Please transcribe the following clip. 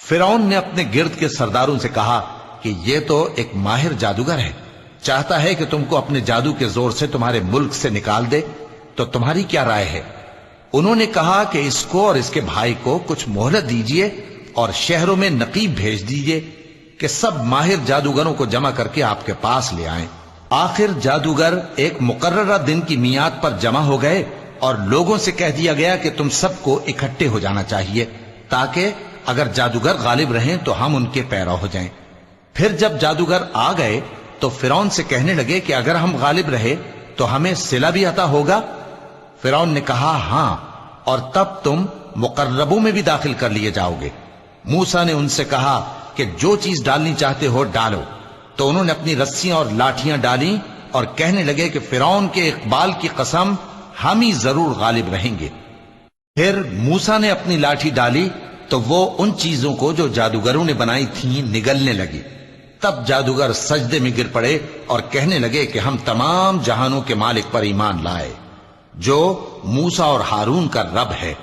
فرعون نے اپنے گرد کے سرداروں سے کہا کہ یہ تو ایک ماہر جادوگر ہے، چاہتا ہے کہ تم کو اپنے جادو کے زور سے تمہارے ملک سے نکال دے، تو تمہاری کیا رائے ہے؟ انہوں نے کہا کہ اس کو اور اس کے بھائی کو کچھ مہلت دیجئے اور شہروں میں نقیب بھیج دیجئے کہ سب ماہر جادوگروں کو جمع کر کے آپ کے پاس لے آئیں۔ آخر جادوگر ایک مقررہ دن کی میعاد پر جمع ہو گئے اور لوگوں سے کہہ دیا گیا کہ تم سب کو اکٹھے ہو جانا چاہیے تاکہ اگر جادوگر غالب رہیں تو ہم ان کے پیرو ہو جائیں۔ پھر جب جادوگر آ گئے تو فرعون سے کہنے لگے کہ اگر ہم غالب رہے تو ہمیں صلہ بھی عطا ہوگا؟ فرعون نے کہا ہاں، اور تب تم مقربوں میں بھی داخل کر لیے جاؤ گے۔ موسیٰ نے ان سے کہا کہ جو چیز ڈالنی چاہتے ہو ڈالو، تو انہوں نے اپنی رسیاں اور لاٹھیاں ڈالیں اور کہنے لگے کہ فرعون کے اقبال کی قسم ہم ہی ضرور غالب رہیں گے۔ پھر موسیٰ نے اپنی لاٹھی ڈالی تو وہ ان چیزوں کو جو جادوگروں نے بنائی تھیں نگلنے لگی۔ تب جادوگر سجدے میں گر پڑے اور کہنے لگے کہ ہم تمام جہانوں کے مالک پر ایمان لائے جو موسیٰ اور ہارون کا رب ہے۔